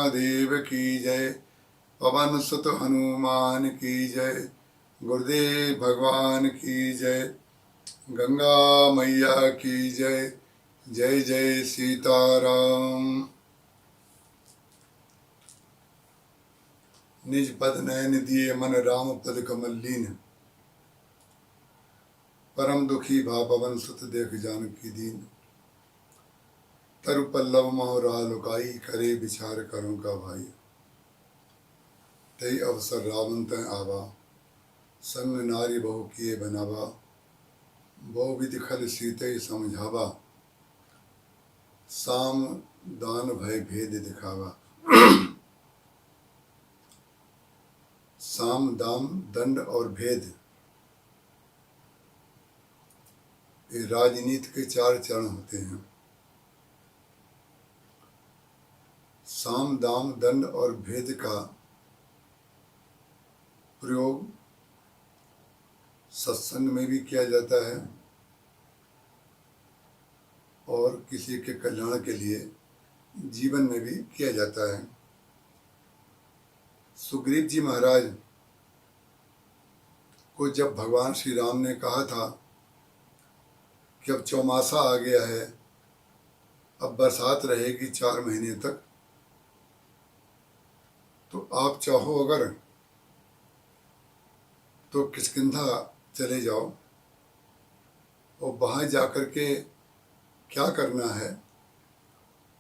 महादेव की जय। पवन सुत हनुमान की जय। गुरुदेव भगवान की जय। गंगा मैया की जय। जय जय सीताराम। निज पद नयन दिए मन राम पद कमल लीन। परम दुखी भा पवन सुत देख जानकी दीन। तरु पल्लव मोह राह लुकाई करे विचार करूं का भाई। तई अवसर रावण तय आवा संग नारी बहु किए बनावा। बहु विधि खल सीते समझावा साम दान भय भेद दिखावा। साम दाम दंड और भेद ये राजनीति के 4 चरण होते हैं। साम दाम दंड और भेद का प्रयोग सत्संग में भी किया जाता है और किसी के कल्याण के लिए जीवन में भी किया जाता है। सुग्रीव जी महाराज को जब भगवान श्री राम ने कहा था कि अब चौमासा आ गया है, अब बरसात रहेगी 4 महीने तक, तो आप चाहो अगर तो किष्किंधा चले जाओ और वहाँ जाकर के क्या करना है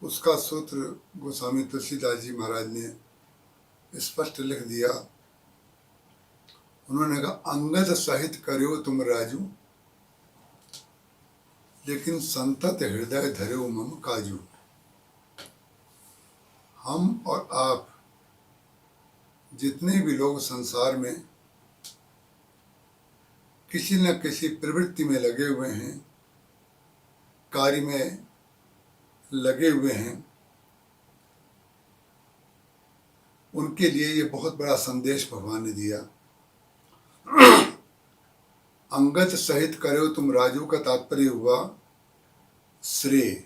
उसका सूत्र गोस्वामी तुलसीदास जी महाराज ने स्पष्ट लिख दिया। उन्होंने कहा अंगद सहित करो तुम राजू, लेकिन संतत हृदय धरो मम काजू। हम और आप जितने भी लोग संसार में किसी न किसी प्रवृत्ति में लगे हुए हैं, कार्य में लगे हुए हैं, उनके लिए ये बहुत बड़ा संदेश भगवान ने दिया। अंगद सहित करो तुम राजू का तात्पर्य हुआ श्रेय,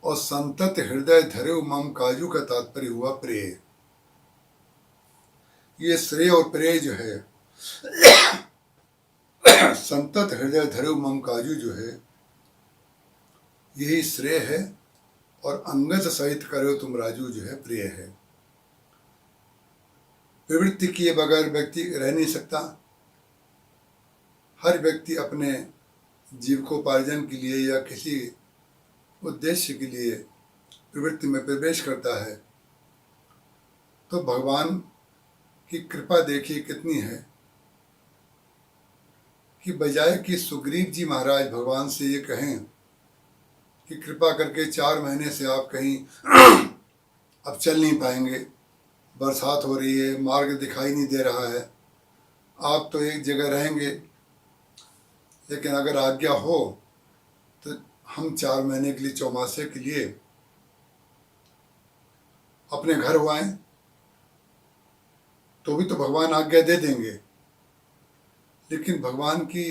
और संतत हृदय धरे मम काजू का तात्पर्य हुआ प्रेय। ये श्रेय और प्रेय जो है संतत हृदय धरे मम काजू जो है यही श्रेय है, और अंगद सहित करो तुम राजू जो है प्रिय है। प्रवृत्ति किए बगैर व्यक्ति रह नहीं सकता। हर व्यक्ति अपने जीविकोपार्जन के लिए या किसी उद्देश्य के लिए प्रवृत्ति में प्रवेश करता है। तो भगवान की कृपा देखिए कितनी है कि बजाय कि सुग्रीव जी महाराज भगवान से ये कहें कि कृपा करके 4 महीने से आप कहीं अब चल नहीं पाएंगे, बरसात हो रही है, मार्ग दिखाई नहीं दे रहा है, आप तो एक जगह रहेंगे, लेकिन अगर आज्ञा हो तो हम 4 महीने के लिए चौमासे के लिए अपने घर हो आएं, तो भी तो भगवान आज्ञा दे देंगे। लेकिन भगवान की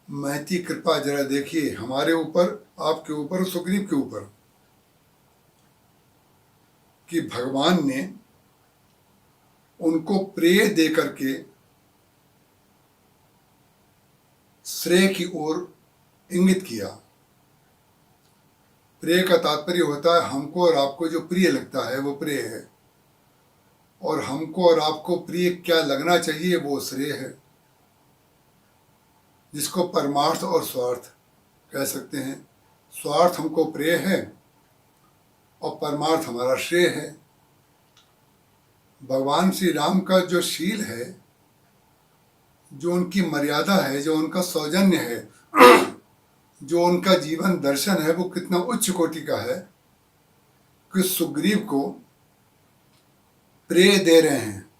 महती कृपा जरा देखिए हमारे ऊपर, आपके ऊपर, सुग्रीव के ऊपर, कि भगवान ने उनको प्रेय दे करके श्रेय की ओर इंगित किया। प्रेय का तात्पर्य होता है हमको और आपको जो प्रिय लगता है वो प्रेय है, और हमको और आपको प्रिय क्या लगना चाहिए वो श्रेय है, जिसको परमार्थ और स्वार्थ कह सकते हैं। स्वार्थ हमको प्रिय है और परमार्थ हमारा श्रेय है। भगवान श्री राम का जो शील है, जो उनकी मर्यादा है, जो उनका सौजन्य है, जो उनका जीवन दर्शन है, वो कितना उच्च कोटि का है कि सुग्रीव को प्रेय दे रहे हैं।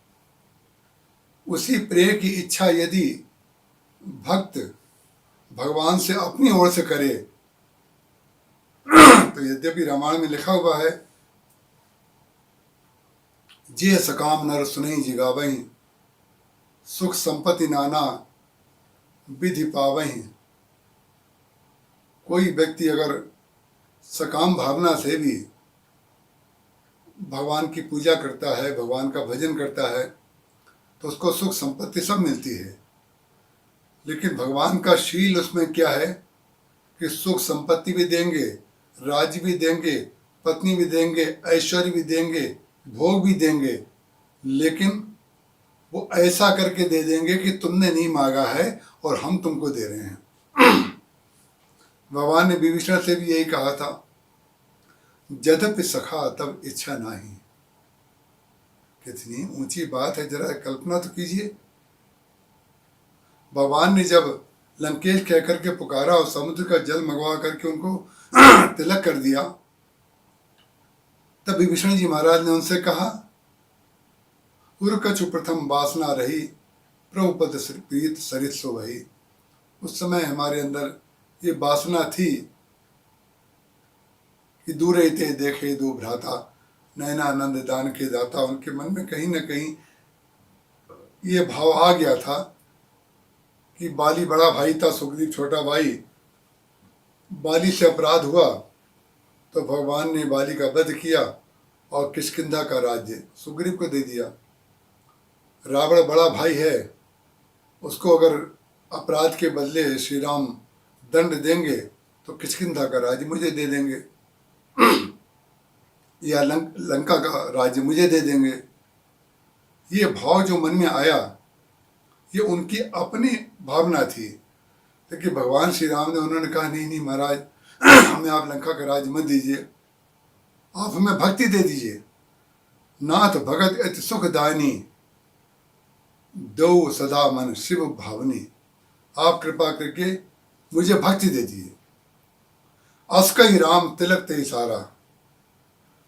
उसी प्रेय की इच्छा यदि भक्त भगवान से अपनी ओर से करे तो यद्यपि रामायण में लिखा हुआ है जे सकाम नर सुनहि जिगावहि, सुख संपत्ति नाना विधि पावहि। कोई व्यक्ति अगर सकाम भावना से भी भगवान की पूजा करता है, भगवान का भजन करता है, तो उसको सुख संपत्ति सब मिलती है। लेकिन भगवान का शील उसमें क्या है कि सुख संपत्ति भी देंगे, राज्य भी देंगे, पत्नी भी देंगे, ऐश्वर्य भी देंगे, भोग भी देंगे, लेकिन वो ऐसा करके दे देंगे कि तुमने नहीं मांगा है और हम तुमको दे रहे हैं। भगवान ने विभीषण से भी यही कहा था, यद्यपि सखा तब इच्छा नहीं। कितनी ऊंची बात है, जरा कल्पना तो कीजिए। भगवान ने जब लंकेश कह करके पुकारा और समुद्र का जल मंगवा करके उनको तिलक कर दिया, तब विभीषण जी महाराज ने उनसे कहा, उर्कछु प्रथम वासना रही, प्रभुपद प्रीत सरित सो वही। उस समय हमारे अंदर ये वासना थी कि दूरे ते देखे दो भ्राता, नयनानंद दान के दाता। उनके मन में कहीं ना कहीं ये भाव आ गया था कि बाली बड़ा भाई था, सुग्रीव छोटा भाई। बाली से अपराध हुआ तो भगवान ने बाली का वध किया और किष्किंधा का राज्य सुग्रीव को दे दिया। रावण बड़ा भाई है, उसको अगर अपराध के बदले श्री राम दंड देंगे तो किष्किंधा का राज्य मुझे दे देंगे या लंका का राज्य मुझे दे देंगे। ये भाव जो मन में आया, ये उनकी अपनी भावना थी। लेकिन भगवान श्री राम ने उन्होंने कहा, नहीं नहीं महाराज, हमें आप लंका का राज्य मत दीजिए, आप हमें भक्ति दे दीजिए। नाथ भगत अति सुख दानी, दो सदा मन शिव भावनी। आप कृपा करके मुझे भक्ति दे दीजिए। अस्कई राम तिलक ते सारा,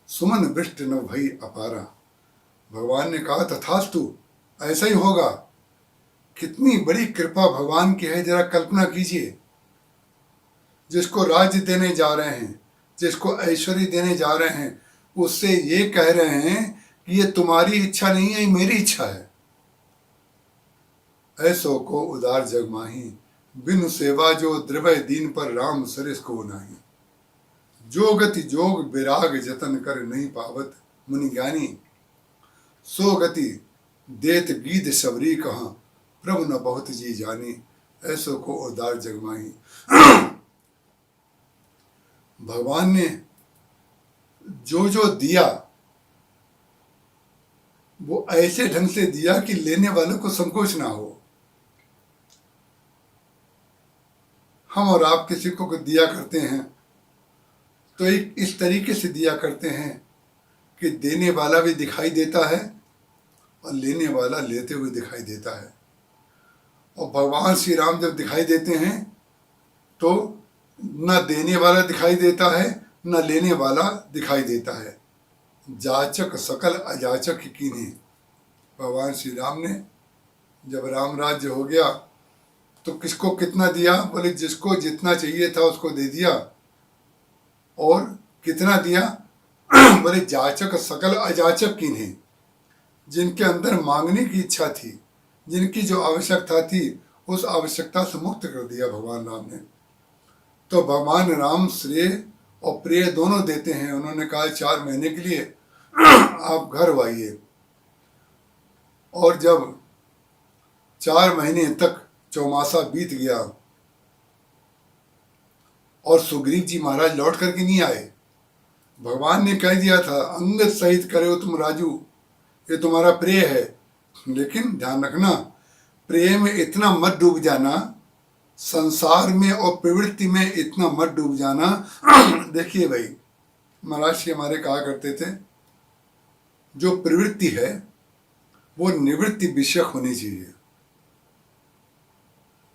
सुमन वृष्ट न भई अपारा। भगवान ने कहा, तथास्तु, ऐसा ही होगा। कितनी बड़ी कृपा भगवान की है, जरा कल्पना कीजिए। जिसको राज्य देने जा रहे हैं, जिसको ऐश्वर्य देने जा रहे हैं, उससे ये कह रहे हैं कि ये तुम्हारी इच्छा नहीं है, ये मेरी इच्छा है। ऐसो को उदार जग माही, बिनु सेवा जो द्रवय दीन पर राम सरिस को नाही। जो गति जोग विराग जतन कर नहीं पावत, मुनि ज्ञानी सो गति देत गीत सबरी कहाँ, प्रभु न बहुत जी जानी। ऐसो को उदार जग माही। भगवान ने जो जो दिया वो ऐसे ढंग से दिया कि लेने वालों को संकोच ना हो। हम और आप किसी को दिया करते हैं तो एक इस तरीके से दिया करते हैं कि देने वाला भी दिखाई देता है और लेने वाला लेते हुए दिखाई देता है। और भगवान श्री राम जब दिखाई देते हैं तो न देने वाला दिखाई देता है, न लेने वाला दिखाई देता है। जाचक सकल अजाचक कीन्हे। भगवान श्री राम ने जब राम राज्य हो गया तो किसको कितना दिया? बोले जिसको जितना चाहिए था उसको दे दिया। और कितना दिया? बोले जाचक सकल अजाचक कीन्हे। जिनके अंदर मांगने की इच्छा थी, जिनकी जो आवश्यकता थी, उस आवश्यकता से मुक्त कर दिया भगवान राम ने। तो भगवान राम श्रेय और प्रिय दोनों देते हैं। उन्होंने कहा 4 महीने के लिए आप घर आइए। और जब 4 महीने तक चौमासा बीत गया और सुग्रीव जी महाराज लौट करके नहीं आए, भगवान ने कह दिया था, अंगद सहित करे हो तुम राजू, ये तुम्हारा प्रिय है। लेकिन ध्यान रखना, प्रेम में इतना मत डूब जाना, संसार में और प्रवृत्ति में इतना मत डूब जाना। देखिए भाई, महाराज जी हमारे कहा करते थे, जो प्रवृत्ति है वो निवृत्ति विषयक होनी चाहिए।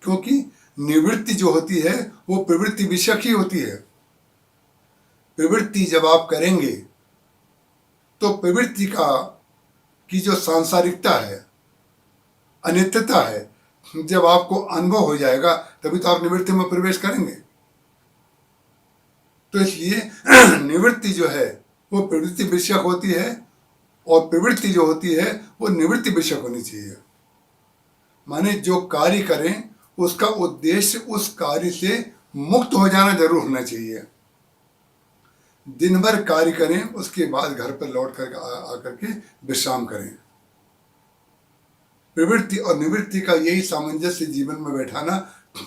क्योंकि निवृत्ति जो होती है वो प्रवृत्ति विषयक ही होती है। प्रवृत्ति जब आप करेंगे तो प्रवृत्ति की जो सांसारिकता है, अनित्यता है, जब आपको अनुभव हो जाएगा तभी तो आप निवृत्ति में प्रवेश करेंगे। तो इसलिए निवृत्ति जो है वो प्रवृत्ति विषयक होती है और प्रवृत्ति जो होती है वो निवृत्ति विषयक होनी चाहिए। माने जो कार्य करें उसका उद्देश्य उस कार्य से मुक्त हो जाना जरूर होना चाहिए। दिन भर कार्य करें, उसके बाद घर पर लौट कर आकर के विश्राम करें। प्रवृत्ति और निवृत्ति का यही सामंजस्य जीवन में बैठाना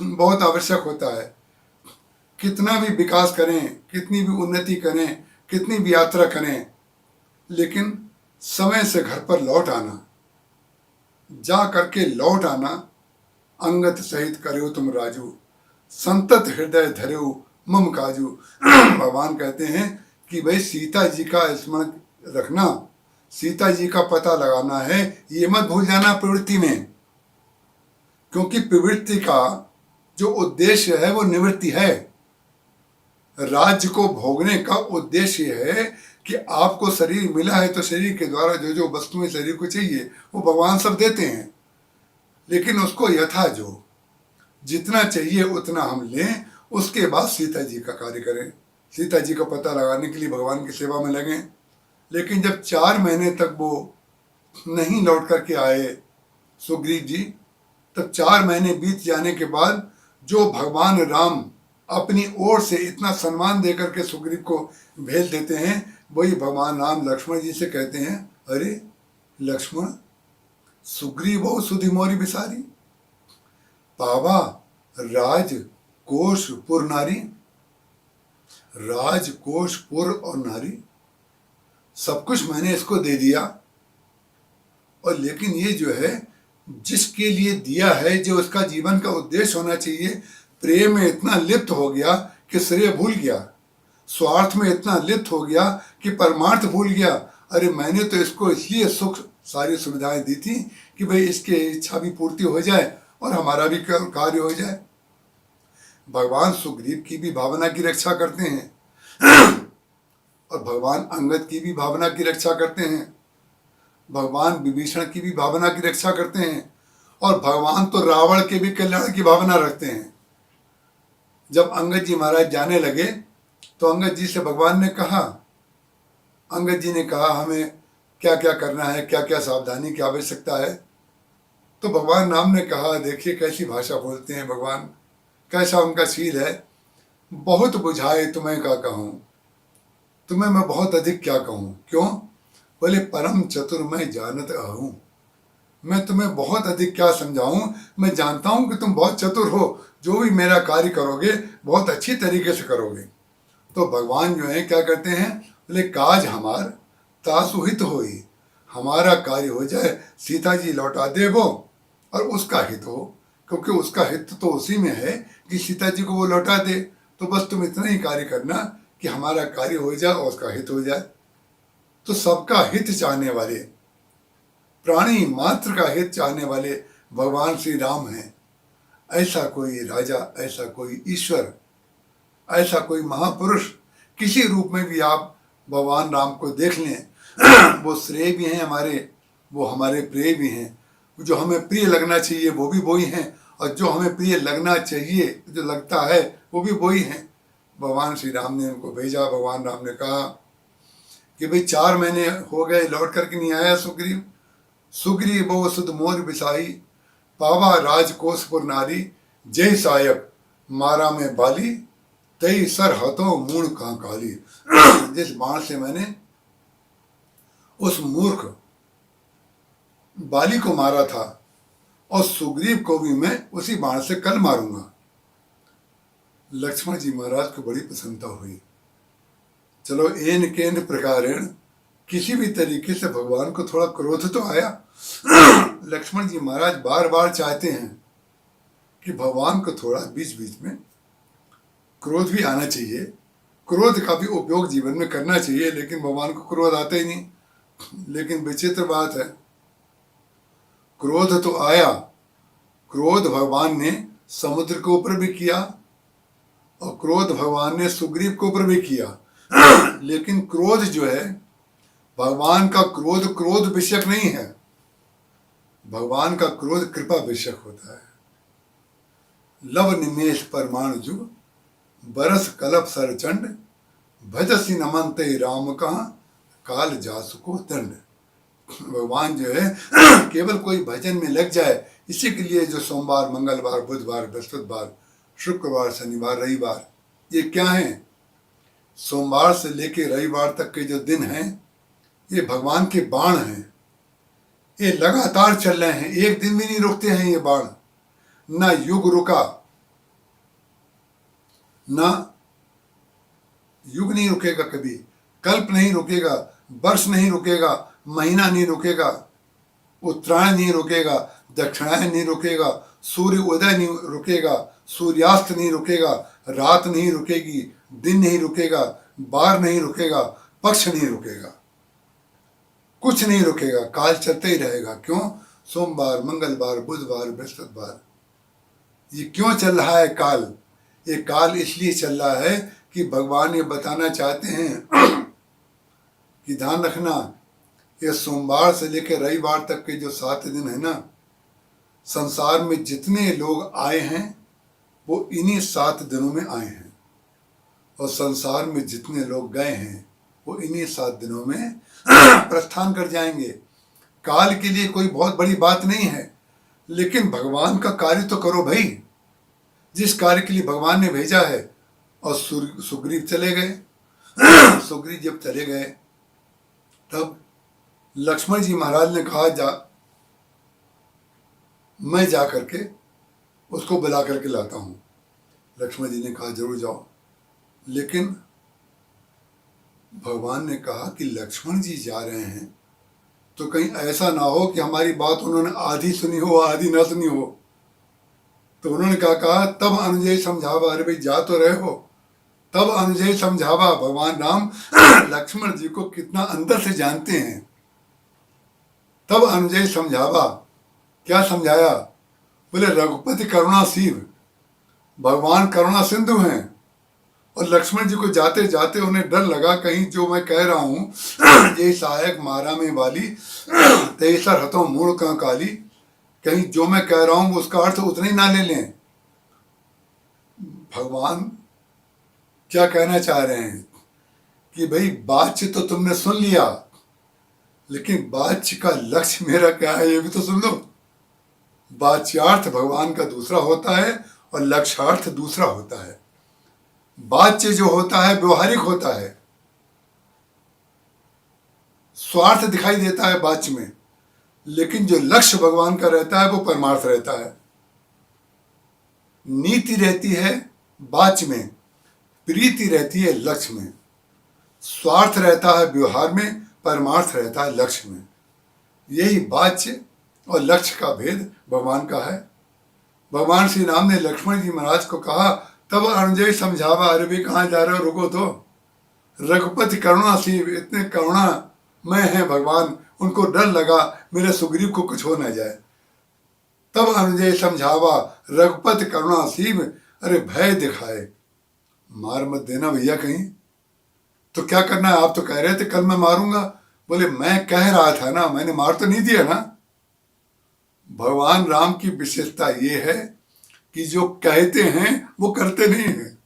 बहुत आवश्यक होता है। कितना भी विकास करें, कितनी भी उन्नति करें, कितनी भी यात्रा करें, लेकिन समय से घर पर लौट आना, जा करके लौट आना, अंगत सहित करो तुम राजू, संतत हृदय धरो मम काजू। भगवान कहते हैं कि भाई सीता जी का स्मरण रखना, सीता जी का पता लगाना है, ये मत भूल जाना प्रवृत्ति में, क्योंकि प्रवृत्ति का जो उद्देश्य है वो निवृत्ति है। राज्य को भोगने का उद्देश्य है कि आपको शरीर मिला है तो शरीर के द्वारा जो जो वस्तुएं शरीर को चाहिए वो भगवान सब देते हैं, लेकिन उसको यथा जो जितना चाहिए उतना हम लें, उसके बाद सीता जी का कार्य करें, सीता जी का पता लगाने के लिए भगवान की सेवा में लगें। लेकिन जब 4 महीने तक वो नहीं लौट करके आए सुग्रीव जी, तब 4 महीने बीत जाने के बाद जो भगवान राम अपनी ओर से इतना सम्मान देकर के सुग्रीव को भेज देते हैं, वही भगवान राम लक्ष्मण जी से कहते हैं, अरे लक्ष्मण, सुग्रीव हो सुधि मोरी बिसारी, पावा राज कोश पुर नारी। राज कोश पुर और नारी सब कुछ मैंने इसको दे दिया, और लेकिन ये जो है जिसके लिए दिया है, जो उसका जीवन का उद्देश्य होना चाहिए, प्रेम में इतना लिप्त हो गया कि श्रेय भूल गया, स्वार्थ में इतना लिप्त हो गया कि परमार्थ भूल गया। अरे मैंने तो इसको इसलिए सुख सारी सुविधाएं दी थी कि भाई इसकी इच्छा भी पूर्ति हो जाए और हमारा भी कार्य हो जाए। भगवान सुग्रीव की भी भावना की रक्षा करते हैं और भगवान अंगद की भी भावना की रक्षा करते हैं, भगवान विभीषण की भी भावना की रक्षा करते हैं, और भगवान तो रावण के भी कल्याण की भावना रखते हैं। जब अंगद जी महाराज जाने लगे तो अंगद जी से भगवान ने कहा, अंगद जी ने कहा हमें क्या क्या करना है, क्या क्या सावधानी की आवश्यकता है। तो भगवान राम ने कहा, देखिए कैसी भाषा बोलते हैं भगवान, कैसा उनका शील है, बहुत बुझाए तुम्हें क्या कहूँ, तुम्हें मैं बहुत अधिक क्या कहूँ, क्यों? बोले परम चतुर मैं जानत आहूँ, मैं तुम्हें बहुत अधिक क्या समझाऊं, मैं जानता हूं कि तुम बहुत चतुर हो, जो भी मेरा कार्य करोगे बहुत अच्छी तरीके से करोगे। तो भगवान जो है क्या करते हैं, बोले काज हमार तासु हित होई, हमारा कार्य हो जाए, सीता जी लौटा दे वो, और उसका हित हो, क्योंकि उसका हित तो उसी में है कि सीता जी को वो लौटा दे। तो बस तुम इतना ही कार्य करना कि हमारा कार्य हो जाए और उसका हित हो जाए। तो सबका हित चाहने वाले, प्राणी मात्र का हित चाहने वाले भगवान श्री राम हैं। ऐसा कोई राजा, ऐसा कोई ईश्वर, ऐसा कोई महापुरुष किसी रूप में भी आप भगवान राम को देख लें, वो श्रेय भी हैं हमारे, वो हमारे प्रिय भी हैं। जो हमें प्रिय लगना चाहिए वो भी वही हैं, और जो हमें प्रिय लगना चाहिए, जो लगता है वो भी वही हैं। भगवान श्री राम ने उनको भेजा। भगवान राम ने कहा कि भाई 4 महीने हो गए, लौट करके नहीं आया सुग्रीव। सुग्रीव बहु सुध मोर बिसाई, पावा राजकोशपुर नारी, जय सायक मारा में बाली, तई सर हतो मूण कहाँ काली। जिस बाण से मैंने उस मूर्ख बाली को मारा था, और सुग्रीव को भी मैं उसी बाण से कल मारूंगा। लक्ष्मण जी महाराज को बड़ी प्रसन्नता हुई। चलो एन केन प्रकारेण, किसी भी तरीके से भगवान को थोड़ा क्रोध तो आया। लक्ष्मण जी महाराज बार बार चाहते हैं कि भगवान को थोड़ा बीच बीच में क्रोध भी आना चाहिए, क्रोध का भी उपयोग जीवन में करना चाहिए, लेकिन भगवान को क्रोध आता ही नहीं। लेकिन विचित्र बात है, क्रोध तो आया, क्रोध भगवान ने समुद्र के ऊपर भी किया और क्रोध भगवान ने सुग्रीव के ऊपर भी किया। लेकिन क्रोध जो है, भगवान का क्रोध क्रोध विषयक नहीं है, भगवान का क्रोध कृपा विषयक होता है। लव निमेष परमाणु जु, बरस कलप सरचंड, भजसी नमनते राम कहाँ, काल जासु को दंड। भगवान जो है केवल कोई भजन में लग जाए, इसी के लिए जो सोमवार, मंगलवार, बुधवार, बृहस्पतिवार, शुक्रवार, शनिवार, रविवार, ये क्या है? सोमवार से लेकर रविवार तक के जो दिन हैं ये भगवान के बाण हैं। ये लगातार चल रहे हैं, एक दिन भी नहीं रुकते हैं ये बाण। ना युग रुका, ना युग नहीं रुकेगा कभी, कल्प नहीं रुकेगा, वर्ष नहीं रुकेगा, महीना नहीं रुकेगा, उत्तरायण नहीं रुकेगा, दक्षिणायन नहीं रुकेगा, सूर्य उदय नहीं रुकेगा, सूर्यास्त नहीं रुकेगा, रात नहीं रुकेगी, दिन नहीं रुकेगा, बार नहीं रुकेगा, पक्ष नहीं रुकेगा, कुछ नहीं रुकेगा, काल चलते ही रहेगा। क्यों? सोमवार, मंगलवार, बुधवार, बृहस्पतिवार। ये क्यों चल रहा है काल? ये काल इसलिए चल रहा है कि भगवान ये बताना चाहते हैं कि ध्यान रखना, ये सोमवार से लेकर रविवार तक के जो 7 दिन है ना, संसार में जितने लोग आए हैं वो इन्हीं 7 दिनों में आए हैं, और संसार में जितने लोग गए हैं वो इन्हीं 7 दिनों में प्रस्थान कर जाएंगे। काल के लिए कोई बहुत बड़ी बात नहीं है, लेकिन भगवान का कार्य तो करो भाई, जिस कार्य के लिए भगवान ने भेजा है। और सुग्रीव चले गए। सुग्रीव जब चले गए तब लक्ष्मण जी महाराज ने कहा, मैं जा करके उसको बुला करके लाता हूँ। लक्ष्मण जी ने कहा जरूर जाओ, लेकिन भगवान ने कहा कि लक्ष्मण जी जा रहे हैं तो कहीं ऐसा ना हो कि हमारी बात उन्होंने आधी सुनी हो आधी ना सुनी हो। तो उन्होंने कहा तब अनुजय समझावा। अरे भाई जा तो रहे हो, तब अनुजय समझावा। भगवान राम लक्ष्मण जी को कितना अंदर से जानते हैं। तब अनुजय समझावा, क्या समझाया? बोले रघुपति करुणा सीव, भगवान करुणा सिंधु हैं। और लक्ष्मण जी को जाते जाते उन्हें डर लगा, कहीं जो मैं कह रहा हूं ये सहायक मारा में वाली तेसर हथों मूड़ का काली, कहीं जो मैं कह रहा हूं उसका अर्थ उतना ही ना ले लें। भगवान क्या कहना चाह रहे हैं कि भाई बातचीत तो तुमने सुन लिया, लेकिन बातचीत का लक्ष्य मेरा क्या है ये भी तो सुन लो। वाच्यार्थ भगवान का दूसरा होता है और लक्ष्यार्थ दूसरा होता है। वाच्य जो होता है व्यवहारिक होता है, स्वार्थ दिखाई देता है वाच्य में, लेकिन जो लक्ष्य भगवान का रहता है वो परमार्थ रहता है। नीति रहती है वाच्य में, प्रीति रहती है लक्ष्य में, स्वार्थ रहता है व्यवहार में, परमार्थ रहता है लक्ष्य में। यही वाच्य और लक्ष्य का भेद भगवान का है। भगवान श्री राम ने लक्ष्मण जी महाराज को कहा तब अनुजय समझावा। अरे भी कहाँ जा रहे हो, रुको तो। रघुपति करुणा सीव, इतने करुणा मैं है भगवान, उनको डर लगा मेरे सुग्रीव को कुछ हो न जाए। तब अनुजय समझावा रघुपति करुणा सीव, अरे भय दिखाए, मार मत देना भैया कहीं। तो क्या करना है? आप तो कह रहे थे कल मैं मारूंगा। बोले मैं कह रहा था ना, मैंने मार तो नहीं दिया ना। भगवान राम की विशेषता ये है कि जो कहते हैं वो करते नहीं हैं।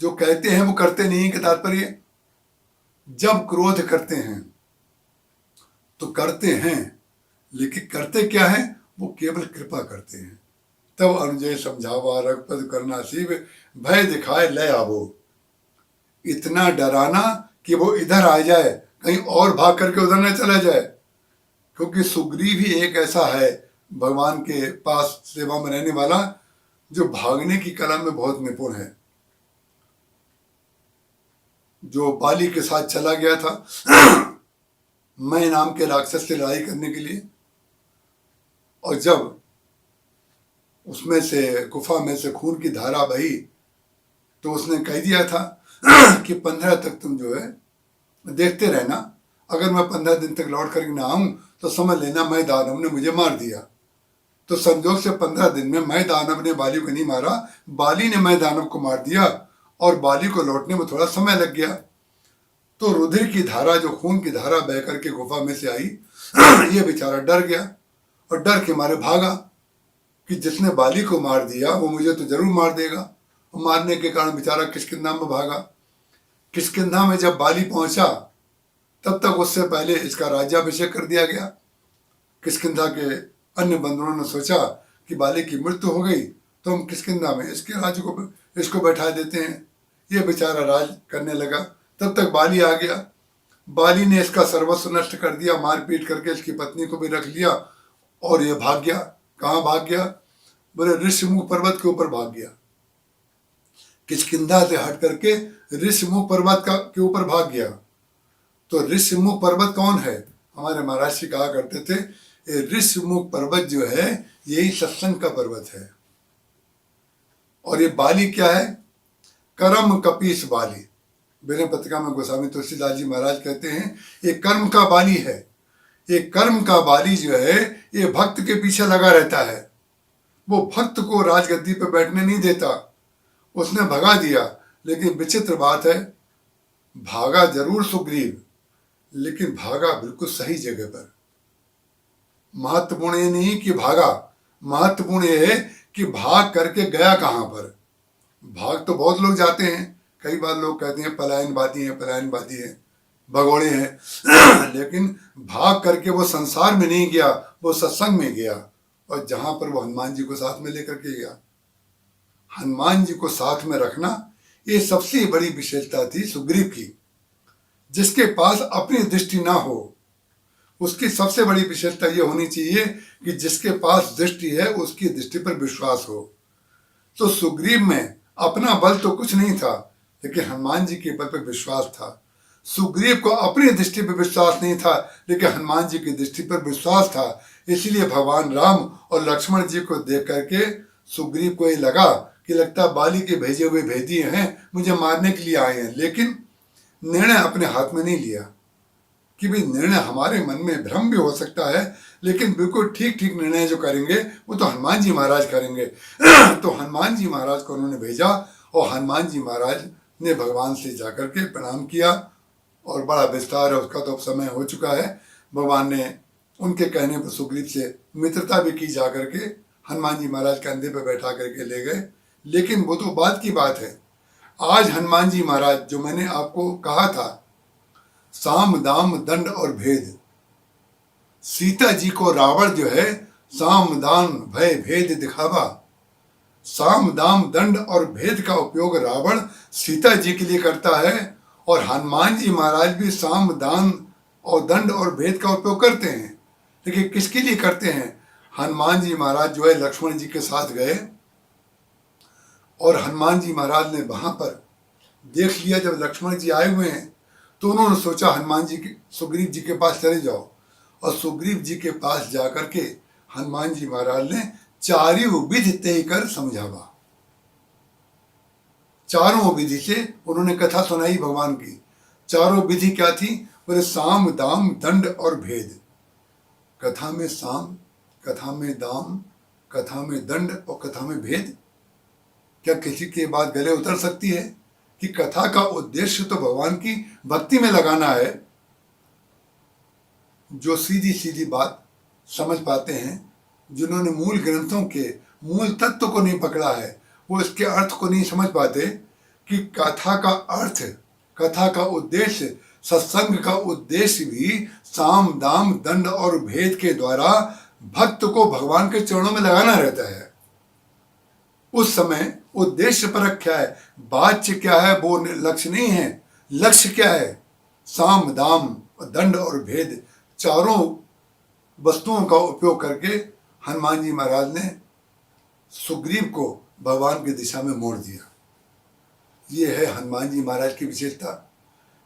जो कहते हैं वो करते नहीं के तात्पर्य, जब क्रोध करते हैं तो करते हैं, लेकिन करते क्या है? वो केवल कृपा करते हैं। तब अनुजय समझावा रघुपति करुणा सीव, भय दिखाए लय आवो। इतना डराना कि वो इधर आ जाए, कहीं और भाग करके उधर न चला जाए। क्योंकि सुग्रीव ही एक ऐसा है भगवान के पास सेवा में रहने वाला जो भागने की कला में बहुत निपुण है। जो बाली के साथ चला गया था मैं नाम के राक्षस से लड़ाई करने के लिए, और जब उसमें से गुफा में से खून की धारा बही तो उसने कह दिया था कि 15 तक तुम जो है देखते रहना, अगर मैं 15 दिन तक लौट कर ना आऊं तो समझ लेना मैं दानव ने मुझे मार दिया। तो संजोग से 15 दिन में मैं दानव ने बाली को नहीं मारा, बाली ने मैं दानव को मार दिया, और बाली को लौटने में थोड़ा समय लग गया। तो रुधिर की धारा, जो खून की धारा बह करके गुफा में से आई ये बेचारा डर गया और डर के मारे भागा कि जिसने बाली को मार दिया वो मुझे तो जरूर मार देगा। और मारने के कारण बेचारा किष्किंधा में भागा। किष्किंधा में जब बाली पहुंचा तब तक उससे पहले इसका राज्याभिषेक कर दिया गया। किष्किंधा के अन्य बंधुओं ने सोचा कि बाली की मृत्यु हो गई तो हम किष्किंधा में इसके राज्य को इसको बैठा देते हैं। ये बेचारा राज करने लगा। तब तक बाली आ गया। बाली ने इसका सर्वस्व नष्ट कर दिया, मारपीट करके इसकी पत्नी को भी रख लिया और ये भाग गया। कहाँ भाग गया? बोले ऋषिमुख पर्वत के ऊपर भाग गया। किष्किंधा से हट करके ऋषिमुख पर्वत के ऊपर भाग गया। तो ऋषिमुख पर्वत कौन है? हमारे महाराज जी कहा करते थे, ये ऋषिमुख पर्वत जो है यही सत्संग का पर्वत है। और ये बाली क्या है? कर्म कपीस बाली। विनय पत्रिका में गोस्वामी तुलसीदास जी महाराज कहते हैं ये कर्म का बाली है। ये कर्म का बाली जो है ये भक्त के पीछे लगा रहता है। वो भक्त को राजगद्दी पर बैठने नहीं देता। उसने भगा दिया। लेकिन विचित्र बात है, भागा जरूर सुग्रीव, लेकिन भागा बिल्कुल सही जगह पर। महत्वपूर्ण ये नहीं कि भागा, महत्वपूर्ण ये है कि भाग करके गया कहां पर। भाग तो बहुत लोग जाते हैं। कई बार लोग कहते हैं पलायनवादी हैं, पलायनवादी हैं, भगोड़े हैं लेकिन भाग करके वो संसार में नहीं गया, वो सत्संग में गया। और जहां पर वो हनुमान जी को साथ में लेकर के गया, हनुमान जी को साथ में रखना ये सबसे बड़ी विशेषता थी सुग्रीव की। जिसके पास अपनी दृष्टि ना हो उसकी सबसे बड़ी विशेषता ये होनी चाहिए कि जिसके पास दृष्टि है उसकी दृष्टि पर विश्वास हो। तो सुग्रीव में अपना बल तो कुछ नहीं था, लेकिन हनुमान जी के बल पर विश्वास था। सुग्रीव को अपनी दृष्टि पर विश्वास नहीं था, लेकिन हनुमान जी की दृष्टि पर विश्वास था। इसलिए भगवान राम और लक्ष्मण जी को देख करके सुग्रीव को ये लगा कि लगता बाली के भेजे हुए भेदिए हैं, मुझे मारने के लिए आए हैं। लेकिन निर्णय अपने हाथ में नहीं लिया कि भाई निर्णय हमारे मन में भ्रम भी हो सकता है, लेकिन बिल्कुल ठीक ठीक निर्णय जो करेंगे वो तो हनुमान जी महाराज करेंगे तो हनुमान जी महाराज को उन्होंने भेजा और हनुमान जी महाराज ने भगवान से जाकर के प्रणाम किया। और बड़ा विस्तार है उसका, तो अब समय हो चुका है। भगवान ने उनके कहने पर सुग्रीव से मित्रता भी की, जाकर के हनुमान जी महाराज कंधे पर बैठा करके ले गए। लेकिन वो तो बाद की बात है। आज हनुमान जी महाराज, जो मैंने आपको कहा था, साम दाम दंड और भेद, सीता जी को रावण जो है साम दाम भय भेद दिखावा, साम दाम दंड और भेद का उपयोग रावण सीता जी के लिए करता है। और हनुमान जी महाराज भी साम दाम और दंड और भेद का उपयोग करते हैं, लेकिन किसके लिए करते हैं? हनुमान जी महाराज जो है लक्ष्मण जी के साथ गए और हनुमान जी महाराज ने वहां पर देख लिया जब लक्ष्मण जी आए हुए हैं, तो उन्होंने सोचा हनुमान जी के सुग्रीव जी के पास चले जाओ। और सुग्रीव जी के पास जाकर के हनुमान जी महाराज ने चारों विधि तय कर समझावा। चारों विधि से उन्होंने कथा सुनाई भगवान की। चारों विधि क्या थी? बोले साम दाम दंड और भेद। कथा में साम, कथा में दाम, कथा में दंड और कथा में भेद। क्या किसी के बात गले उतर सकती है कि कथा का उद्देश्य तो भगवान की भक्ति में लगाना है। जो सीधी सीधी बात समझ पाते हैं, जिन्होंने मूल ग्रंथों के मूल तत्व को नहीं पकड़ा है, वो इसके अर्थ को नहीं समझ पाते कि कथा का अर्थ, कथा का उद्देश्य, सत्संग का उद्देश्य भी साम दाम दंड और भेद के द्वारा भक्त को भगवान के चरणों में लगाना रहता है। उस समय उद्देश्य परक क्या है, बाच्य क्या है, वो लक्ष्य नहीं है। लक्ष्य क्या है? साम दाम दंड और भेद, चारों वस्तुओं का उपयोग करके हनुमान जी महाराज ने सुग्रीव को भगवान की दिशा में मोड़ दिया। ये है हनुमान जी महाराज की विशेषता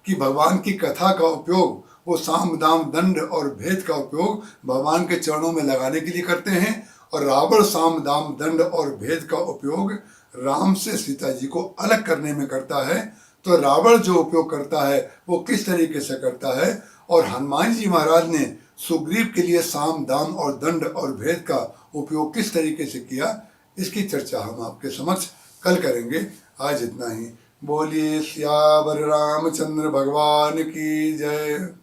कि भगवान की कथा का उपयोग वो साम दाम दंड और भेद का उपयोग भगवान के चरणों में लगाने के लिए करते हैं। और रावण साम दाम दंड और भेद का उपयोग राम से सीता जी को अलग करने में करता है। तो रावण जो उपयोग करता है वो किस तरीके से करता है, और हनुमान जी महाराज ने सुग्रीव के लिए साम दाम और दंड और भेद का उपयोग किस तरीके से किया, इसकी चर्चा हम आपके समक्ष कल करेंगे। आज इतना ही। बोलिए सियावर रामचंद्र भगवान की जय।